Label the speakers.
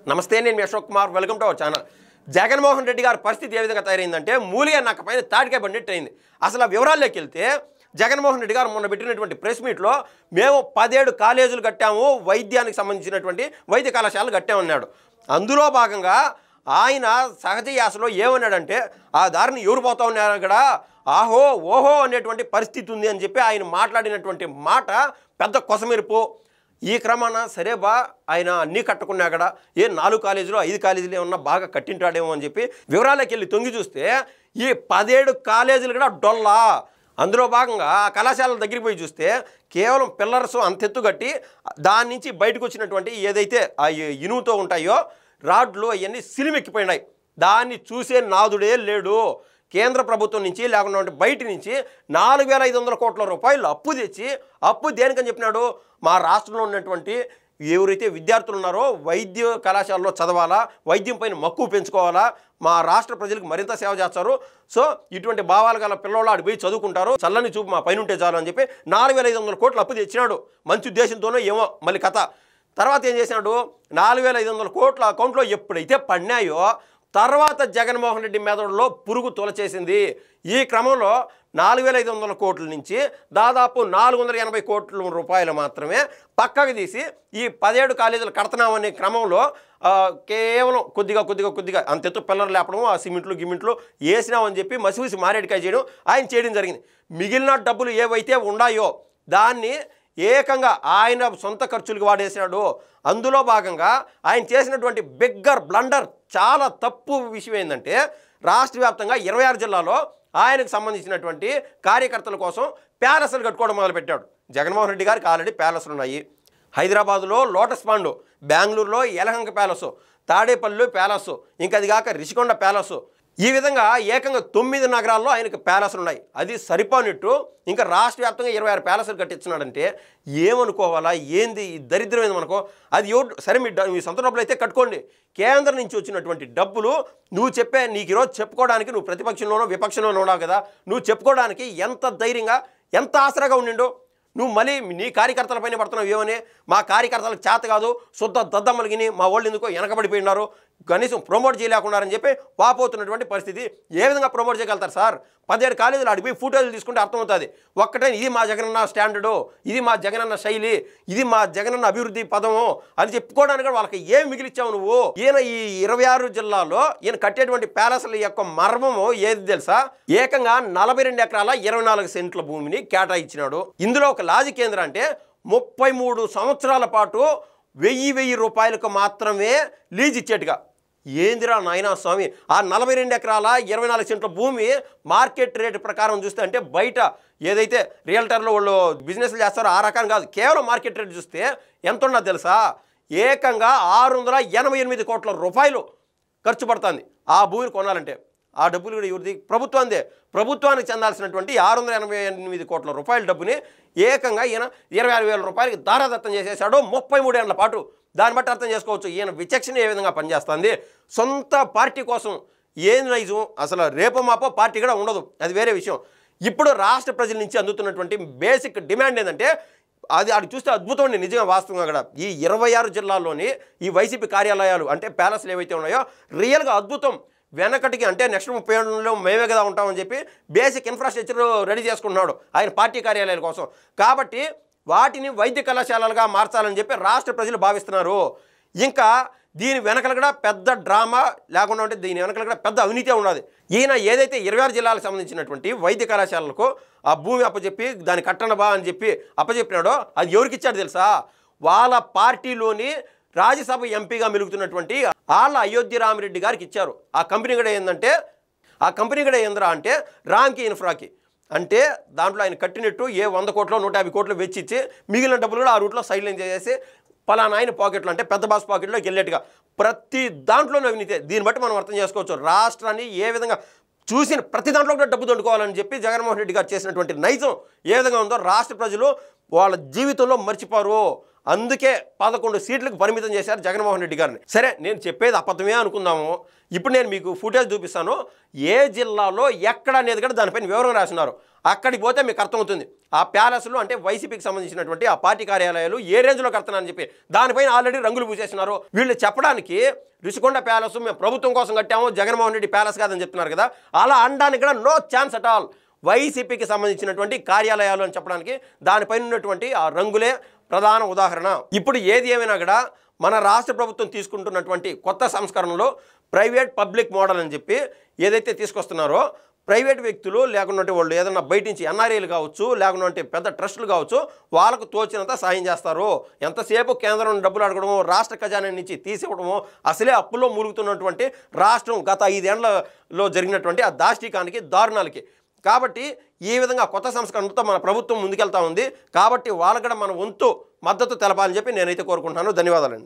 Speaker 1: నమస్తే, నేను మీ Ashok Kumar. Welcome to our channel. Jaganmohan Reddy గారి పరిస్థితి ఏ విధంగా తయారైందంటే మూలిగా నక్క పైన తాటికాయ పడినట్టు అయింది. అసలు ఆ వివరాల్లోకి వెళ్తే జగన్మోహన్ రెడ్డి గారు మొన్న పెట్టినటువంటి ప్రెస్ మీట్లో మేము 17 కాలేజీలు కట్టాము, వైద్యానికి సంబంధించినటువంటి వైద్య కళాశాలలు కట్టామన్నాడు. అందులో భాగంగా ఆయన సహజ యాసలో ఏమన్నాడంటే ఆ దారిని ఎవరు పోతా ఉన్నారు అక్కడ ఆహో ఓహో అనేటువంటి పరిస్థితి ఉంది అని చెప్పి ఆయన మాట్లాడినటువంటి మాట పెద్ద కొసమెరుపు. ఈ క్రమాన సరే బా ఆయన అన్నీ కట్టుకున్నా అక్కడ 4 కాలేజీలు 5 కాలేజీలు ఏమన్నా బాగా కట్టింటాడేమో అని చెప్పి వివరాలకు వెళ్ళి తొంగి చూస్తే ఈ 17 కాలేజీలు కూడా డొల్లా. అందులో భాగంగా ఆ కళాశాలల దగ్గరికి పోయి చూస్తే కేవలం పిల్లర్స్ అంతెత్తు కట్టి దాని నుంచి బయటకు వచ్చినటువంటి ఏదైతే ఆ ఇనుముతో ఉంటాయో రాడ్లు అవన్నీ సిలిమెక్కిపోయినాయి. దాన్ని చూసే నాదుడే లేడు. కేంద్ర ప్రభుత్వం నుంచి లేకుండా బయట నుంచి 4,500 కోట్ల రూపాయలు అప్పు తెచ్చి అప్పు దేనికని చెప్పినాడు, మా రాష్ట్రంలో ఉన్నటువంటి ఎవరైతే విద్యార్థులు ఉన్నారో వైద్య కళాశాలలో చదవాలా, వైద్యం పైన మక్కువ పెంచుకోవాలా, మా రాష్ట్ర ప్రజలకు మరింత సేవ చేస్తారు, సో ఇటువంటి భావాలు గల పిల్లలు ఆడి పోయి చదువుకుంటారు, చల్లని చూపు మా పైన ఉంటే చాలు అని చెప్పి 4,500 కోట్లు అప్పు తెచ్చినాడు. మంచి ఉద్దేశంతోనో ఏమో మళ్ళీ కథ. తర్వాత ఏం చేసినాడు, 4,500 కోట్ల అకౌంట్లో ఎప్పుడైతే పడినాయో తర్వాత జగన్మోహన్ రెడ్డి మెదడులో పురుగు తొలచేసింది. ఈ క్రమంలో 4,500 కోట్ల నుంచి దాదాపు 480 కోట్ల రూపాయలు మాత్రమే పక్కకు తీసి ఈ 17 కాలేజీలు కడుతున్నామనే క్రమంలో కేవలం కొద్దిగా అంతెత్తు పిల్లలు లేపడం, ఆ సిమెంట్లు గిమెంట్లు వేసినామని చెప్పి మసిమసి మారేడికాయ చేయడం ఆయన చేయడం జరిగింది. మిగిలిన డబ్బులు ఏవైతే ఉన్నాయో దాన్ని ఏకంగా ఆయన సొంత ఖర్చులకు వాడేసినాడు. అందులో భాగంగా ఆయన చేసినటువంటి బిగ్గర్ బ్లండర్, చాలా తప్పు విషయం ఏంటంటే రాష్ట్ర వ్యాప్తంగా 26 జిల్లాలో ఆయనకు సంబంధించినటువంటి కార్యకర్తల కోసం ప్యాలెస్లు కట్టుకోవడం మొదలుపెట్టాడు. జగన్మోహన్ రెడ్డి గారికి ఆల్రెడీ ప్యాలెస్లు ఉన్నాయి. హైదరాబాదులో లోటస్ పాండు, బెంగళూరులో యలహంక ప్యాలెస్, తాడేపల్లి ప్యాలెస్, ఇంకా అది కాక రిషికొండ ప్యాలెస్, ఈ విధంగా ఏకంగా 9 నగరాల్లో ఆయనకు ప్యాలెస్లు ఉన్నాయి. అది సరిపోనిట్టు ఇంకా రాష్ట్ర వ్యాప్తంగా 26 ప్యాలెస్లు కట్టించినాడంటే ఏమనుకోవాలా, ఏంది ఈ దరిద్రమైంది మనకో. అది ఎవరు సరే మీ సొంత డబ్బులు అయితే కట్టుకోండి, కేంద్రం నుంచి వచ్చినటువంటి డబ్బులు నువ్వు నీకు ఈరోజు చెప్పుకోవడానికి నువ్వు ప్రతిపక్షంలోనో విపక్షంలోనో ఉన్నావు కదా, నువ్వు చెప్పుకోవడానికి ఎంత ధైర్యంగా ఎంత ఆసరాగా ఉండిండో. నువ్వు మళ్ళీ నీ కార్యకర్తలపైన పడుతున్నావు ఏమని, మా కార్యకర్తలకు చేత కాదు, శుద్ధ దద్దమ్మలిగిని మా వాళ్ళు ఎందుకో వెనకబడిపోయినారు, కనీసం ప్రమోట్ చేయలేకున్నారని చెప్పి వాపోతున్నటువంటి పరిస్థితి. ఏ విధంగా ప్రమోట్ చేయగలుగుతారు సార్? 17 కాలేజీలు ఆడిపోయి ఫోటోలు తీసుకుంటే అర్థమవుతుంది. ఒక్కటే ఇది మా జగనన్న స్టాండర్డు, ఇది మా జగనన్న శైలి, ఇది మా జగనన్న అభివృద్ధి పదము అని చెప్పుకోవడానికి వాళ్ళకి ఏం మిగిలిచ్చావు నువ్వు? ఈయన ఈ 26 జిల్లాలో ఈయన కట్టేటువంటి ప్యాలెస్ల యొక్క మర్మము ఏది తెలుసా? ఏకంగా 42 ఎకరాల 24 సెంట్ల భూమిని కేటాయించినాడు. ఇందులో ఒక లాజిక్ ఏంద్రంటే 33 సంవత్సరాల పాటు 1000 రూపాయలకు మాత్రమే లీజ్ ఇచ్చేట్టుగా. ఏందిరా నాయనా స్వామి, ఆ 42 ఎకరాల 24 సెంట్ల భూమి మార్కెట్ రేటు ప్రకారం చూస్తే అంటే బయట ఏదైతే రియల్టర్లో వాళ్ళు బిజినెస్లు చేస్తారో ఆ రకం కాదు, కేవలం మార్కెట్ రేటు చూస్తే ఎంత ఉన్నదో తెలుసా? ఏకంగా 688 కోట్ల రూపాయలు ఖర్చు పడుతుంది ఆ భూమిని కొనాలంటే. ఆ డబ్బులు కూడా ఎవరిది? ప్రభుత్వందే. ప్రభుత్వానికి చెందాల్సినటువంటి 688 కోట్ల రూపాయల డబ్బుని ఏకంగా ఈయన 26,000 రూపాయలకి దారాదత్తం చేసేసాడు 33 ఏళ్ల పాటు. దాన్ని బట్టి అర్థం చేసుకోవచ్చు ఈయన విచక్షణ ఏ విధంగా పనిచేస్తుంది. సొంత పార్టీ కోసం ఏం నైజం, అసలు రేపో మాపో పార్టీ కూడా ఉండదు, అది వేరే విషయం. ఇప్పుడు రాష్ట్ర ప్రజల నుంచి అందుతున్నటువంటి బేసిక్ డిమాండ్ ఏంటంటే అది చూస్తే అద్భుతం అండి నిజంగా, వాస్తవంగా కూడా ఈ 26 జిల్లాల్లోని ఈ వైసీపీ కార్యాలయాలు అంటే ప్యాలెస్లు ఏవైతే ఉన్నాయో రియల్గా అద్భుతం. వెనకటికి అంటే నెక్స్ట్ 30 ఏళ్ళలో మేమే కదా ఉంటామని చెప్పి బేసిక్ ఇన్ఫ్రాస్ట్రక్చర్ రెడీ చేసుకుంటున్నాడు ఆయన పార్టీ కార్యాలయాల కోసం. కాబట్టి వాటిని వైద్య కళాశాలలుగా మార్చాలని చెప్పి రాష్ట్ర ప్రజలు భావిస్తున్నారు. ఇంకా దీని వెనకలు కూడా పెద్ద డ్రామా లేకుండా ఉంటే దీని వెనకలు కూడా పెద్ద అవినీతి ఉన్నది. ఈయన ఏదైతే 26 జిల్లాలకు సంబంధించినటువంటి వైద్య కళాశాలలకు ఆ భూమి అప్పచెప్పి దాని కట్టనబా అని చెప్పి అప్పచెప్పినాడో అది ఎవరికి ఇచ్చాడు తెలుసా? వాళ్ళ పార్టీలోని రాజ్యసభ ఎంపీగా మెలుగుతున్నటువంటి ఆళ్ళ అయోధ్య రామిరెడ్డి గారికి ఇచ్చారు. ఆ కంపెనీ కూడా ఏందిరా అంటే రామ్కి ఇన్ఫ్రాకి. అంటే దాంట్లో ఆయన కట్టినట్టు 100 కోట్లు 150 కోట్లు వెచ్చిచ్చి మిగిలిన డబ్బులు కూడా ఆ రూట్లో సైడ్ లైన్ చేసేసి పలానా ఆయన పాకెట్లో అంటే పెద్ద బాస్ పాకెట్లోకి వెళ్ళేట్టుగా ప్రతి దాంట్లోనూ అవినీతి. దీన్ని బట్టి మనం అర్థం చేసుకోవచ్చు రాష్ట్రాన్ని ఏ విధంగా చూసిన ప్రతి దాంట్లో కూడా డబ్బు దండుకోవాలని చెప్పి జగన్మోహన్ రెడ్డి గారు చేసినటువంటి నైజం ఏ విధంగా ఉందో రాష్ట్ర ప్రజలు వాళ్ళ జీవితంలో మర్చిపోరు. అందుకే 11 సీట్లకు పరిమితం చేశారు జగన్మోహన్ రెడ్డి గారిని. సరే, నేను చెప్పేది అబద్ధమే అనుకుందాము. ఇప్పుడు నేను మీకు ఫుటేజ్ చూపిస్తాను. ఏ జిల్లాలో ఎక్కడ అనేది కూడా దానిపైన వివరం రాసినారు. అక్కడికి పోతే మీకు అర్థమవుతుంది. ఆ ప్యాలెస్లు అంటే వైసీపీకి సంబంధించినటువంటి ఆ పార్టీ కార్యాలయాలు ఏ రేంజ్లో కడతానని చెప్పి దానిపైన ఆల్రెడీ రంగులు పూసేసినారు. వీళ్ళు చెప్పడానికి రిషికొండ ప్యాలెస్ మేము ప్రభుత్వం కోసం కట్టాము, జగన్మోహన్ రెడ్డి ప్యాలెస్ కాదని చెప్తున్నారు కదా. అలా అనడానికి కూడా నో ఛాన్స్ అట్ ఆల్. వైసీపీకి సంబంధించినటువంటి కార్యాలయాలు అని చెప్పడానికి దానిపైన ఉన్నటువంటి ఆ రంగులే ప్రధాన ఉదాహరణ. ఇప్పుడు ఏది ఏమైనా కూడా మన రాష్ట్ర ప్రభుత్వం తీసుకుంటున్నటువంటి కొత్త సంస్కరణలో ప్రైవేట్ పబ్లిక్ మోడల్ అని చెప్పి ఏదైతే తీసుకొస్తున్నారో, ప్రైవేట్ వ్యక్తులు లేకుంటే వాళ్ళు ఏదన్నా బయట నుంచి ఎన్ఆర్ఐలు కావచ్చు, లేకుంటే పెద్ద ట్రస్టులు కావచ్చు, వాళ్ళకు తోచినంత సాయం చేస్తారు. ఎంతసేపు కేంద్రం డబ్బులు అడగడము, రాష్ట్ర ఖజానా నుంచి తీసివ్వడము, అసలే అప్పుల్లో మూలుగుతున్నటువంటి రాష్ట్రం గత 5 ఏళ్లలో జరిగినటువంటి ఆ దాష్టికానికి, దారుణాలకి. కాబట్టి ఈ విధంగా కొత్త సంస్కరణలతో మన ప్రభుత్వం ముందుకెళ్తా ఉంది. కాబట్టి వాళ్ళకు కూడా మన వంతు మద్దతు తెలపాలని చెప్పి నేనైతే కోరుకుంటున్నాను. ధన్యవాదాలండి.